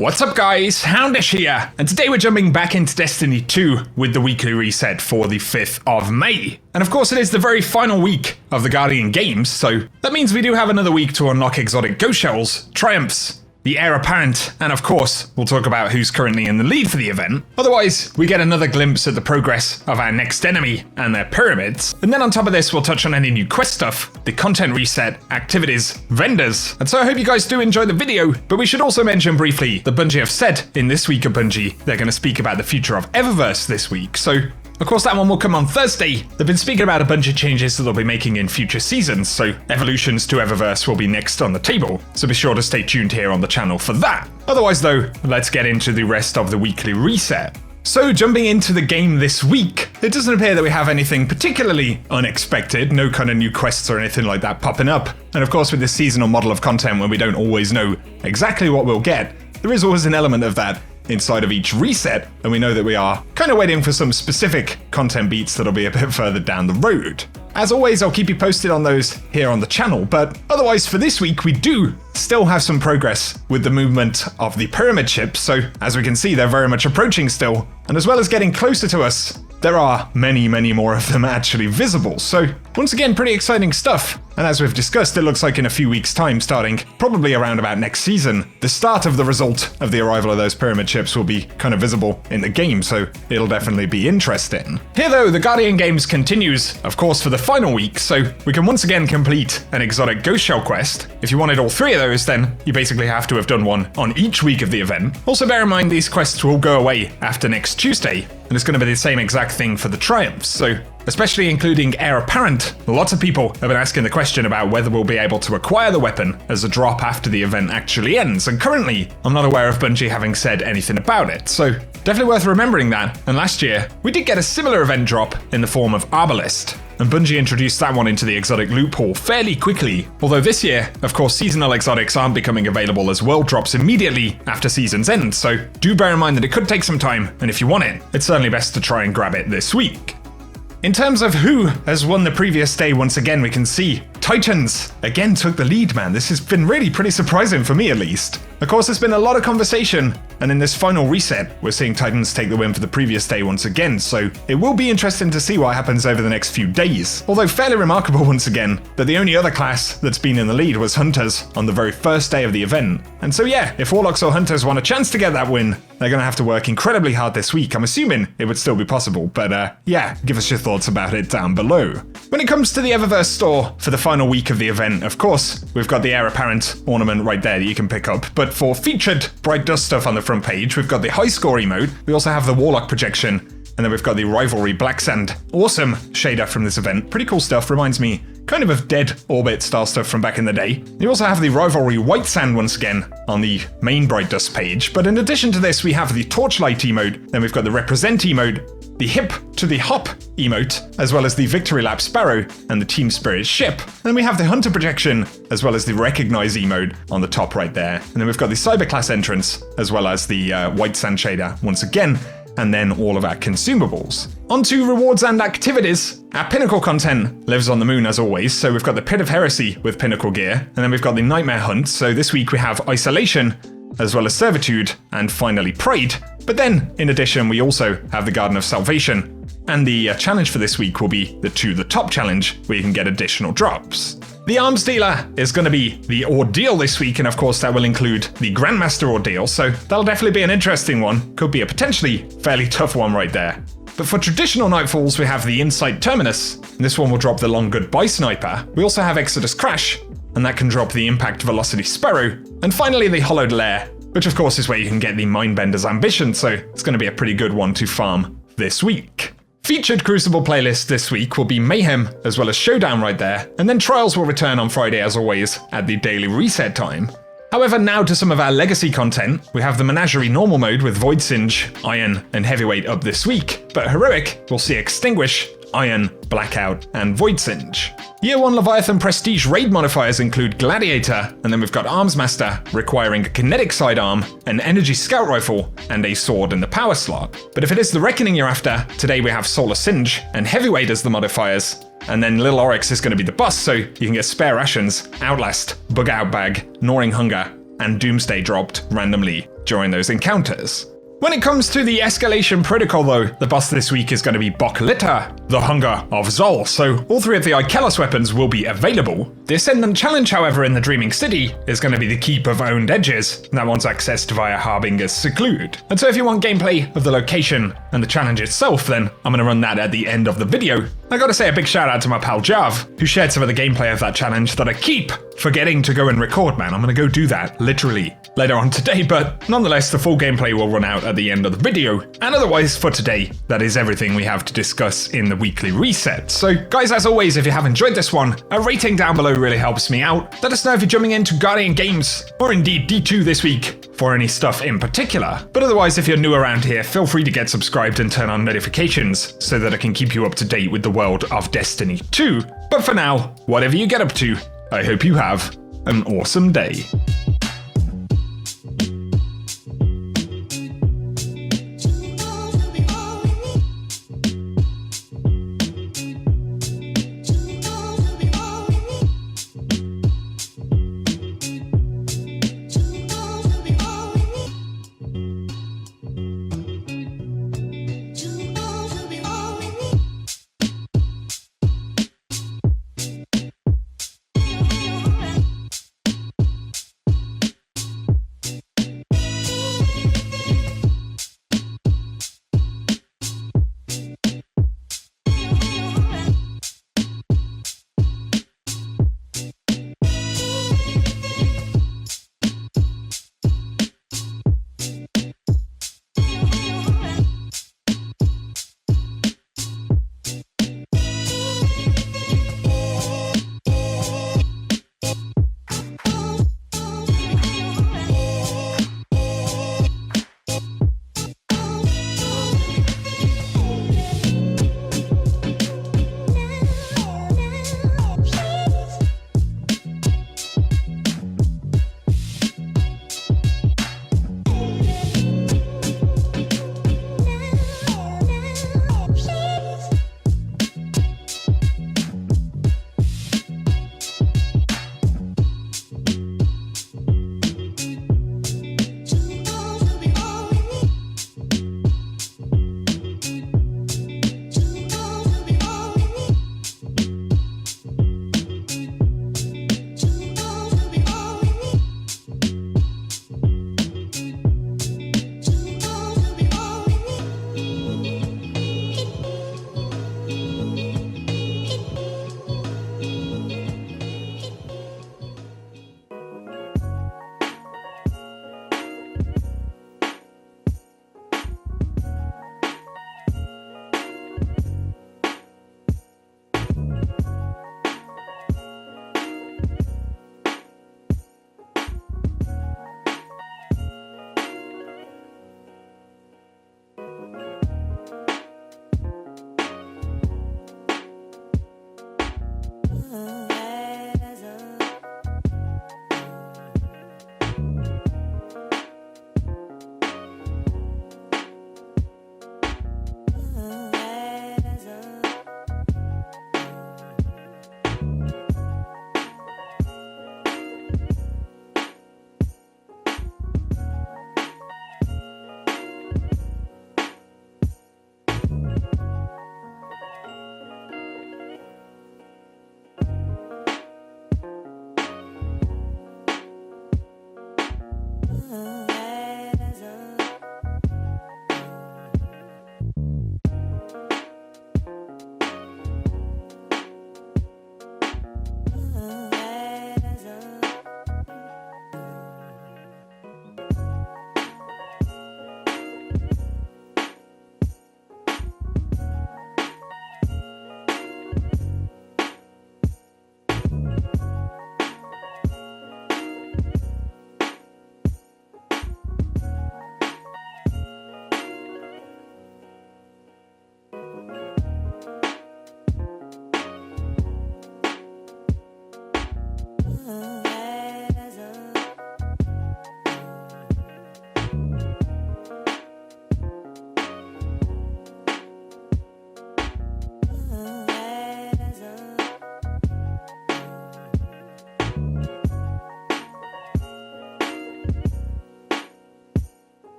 What's up guys, Houndish here, and today we're jumping back into Destiny 2 with the weekly reset for the 5th of May. And of course it is the very final week of the Guardian Games, so that means we do have another week to unlock exotic ghost shells, triumphs, the heir apparent, and of course, we'll talk about who's currently in the lead for the event. Otherwise, we get another glimpse at the progress of our next enemy and their pyramids. And then on top of this, we'll touch on any new quest stuff, the content reset, activities, vendors. And so I hope you guys do enjoy the video, but we should also mention briefly that Bungie have said in this week of Bungie, they're going to speak about the future of Eververse this week. So of course, that one will come on Thursday. They've been speaking about a bunch of changes that they'll be making in future seasons, so evolutions to Eververse will be next on the table, so be sure to stay tuned here on the channel for that. Otherwise though, let's get into the rest of the weekly reset. So jumping into the game this week, it doesn't appear that we have anything particularly unexpected, no kind of new quests or anything like that popping up. And of course with this seasonal model of content where we don't always know exactly what we'll get, there is always an element of that inside of each reset, and we know that we are kind of waiting for some specific content beats that'll be a bit further down the road. As always, I'll keep you posted on those here on the channel, but otherwise for this week we do still have some progress with the movement of the pyramid ships, so as we can see they're very much approaching still, and as well as getting closer to us, there are many more of them actually visible, so once again pretty exciting stuff. And as we've discussed, it looks like in a few weeks time, starting probably around about next season, the start of the result of the arrival of those pyramid ships will be kind of visible in the game, so it'll definitely be interesting. Here though, the Guardian Games continues, of course for the final week, so we can once again complete an exotic ghost shell quest. If you wanted all three of those, then you basically have to have done one on each week of the event. Also bear in mind these quests will go away after next Tuesday, and it's going to be the same exact thing for the triumphs, so especially including heir apparent. Lots of people have been asking the question about whether we'll be able to acquire the weapon as a drop after the event actually ends, and currently I'm not aware of Bungie having said anything about it, so definitely worth remembering that. And last year we did get a similar event drop in the form of Arbalest, and Bungie introduced that one into the exotic loot pool fairly quickly. Although this year, of course, seasonal exotics aren't becoming available as world drops immediately after season's end, so do bear in mind that it could take some time, and if you want it, it's certainly best to try and grab it this week. In terms of who has won the previous day, once again we can see Titans again took the lead, man. This has been really pretty surprising for me at least. Of course, there's been a lot of conversation, and in this final reset, we're seeing Titans take the win for the previous day once again, so it will be interesting to see what happens over the next few days. Although fairly remarkable once again, that the only other class that's been in the lead was Hunters on the very first day of the event. And so yeah, if Warlocks or Hunters want a chance to get that win, they're gonna have to work incredibly hard this week. I'm assuming it would still be possible, but yeah, give us your thoughts about it down below. When it comes to the Eververse store for the final week of the event, of course, we've got the heir apparent ornament right there that you can pick up, but for featured bright dust stuff on the front page, we've got the high score emote, we also have the Warlock projection, and then we've got the Rivalry Black Sand. Awesome shader from this event, pretty cool stuff, reminds me kind of Dead Orbit style stuff from back in the day. You also have the Rivalry White Sand once again on the main bright dust page, but in addition to this we have the Torchlight emote, then we've got the Represent emote, the Hip to the Hop emote, as well as the Victory Lap Sparrow and the Team Spirit ship. And then we have the Hunter projection, as well as the Recognize emote on the top right there. And then we've got the Cyber class entrance, as well as the White Sand shader once again, and then all of our consumables. On to rewards and activities. Our Pinnacle content lives on the moon as always, so we've got the Pit of Heresy with Pinnacle gear, and then we've got the Nightmare Hunt, so this week we have Isolation, as well as Servitude, and finally Pride. But then, in addition, we also have the Garden of Salvation, and the challenge for this week will be the To the Top challenge, where you can get additional drops. The arms dealer is going to be the Ordeal this week, and of course that will include the Grandmaster Ordeal, so that'll definitely be an interesting one. Could be a potentially fairly tough one right there. But for traditional Nightfalls, we have the Insight Terminus, and this one will drop the Long Goodbye Sniper. We also have Exodus Crash, and that can drop the Impact Velocity Sparrow, and finally the Hollowed Lair, which of course is where you can get the Mindbender's Ambition, so it's going to be a pretty good one to farm this week. Featured Crucible playlist this week will be Mayhem, as well as Showdown right there, and then Trials will return on Friday as always at the daily reset time. However, now to some of our legacy content. We have the Menagerie normal mode with Void Singe, Iron, and Heavyweight up this week, but Heroic will see Extinguish, Iron, Blackout, and Void Singe. Year 1 Leviathan Prestige raid modifiers include Gladiator, and then we've got Armsmaster, requiring a kinetic sidearm, an energy scout rifle, and a sword in the power slot. But if it is the Reckoning you're after, today we have Solar Singe and Heavyweight as the modifiers, and then Little Oryx is going to be the boss, so you can get Spare Rations, Outlast, Bug Out Bag, Gnawing Hunger, and Doomsday dropped randomly during those encounters. When it comes to the escalation protocol though, the boss this week is going to be Boklita, the Hunger of Zol, so all 3 of the Ikelos weapons will be available. The Ascendant challenge, however, in the Dreaming City is going to be the Keep of Owned Edges, and that one's accessed via Harbinger's Seclude. And so if you want gameplay of the location and the challenge itself, then I'm going to run that at the end of the video. I gotta say a big shout out to my pal Jav, who shared some of the gameplay of that challenge that I keep forgetting to go and record, man. I'm gonna go do that, literally, later on today, but nonetheless, the full gameplay will run out at the end of the video. And otherwise, for today, that is everything we have to discuss in the weekly reset. So, guys, as always, if you have enjoyed this one, a rating down below really helps me out. Let us know if you're jumping into Guardian Games, or indeed D2 this week, for any stuff in particular. But otherwise, if you're new around here, feel free to get subscribed and turn on notifications so that I can keep you up to date with the world of Destiny 2. But for now, whatever you get up to, I hope you have an awesome day.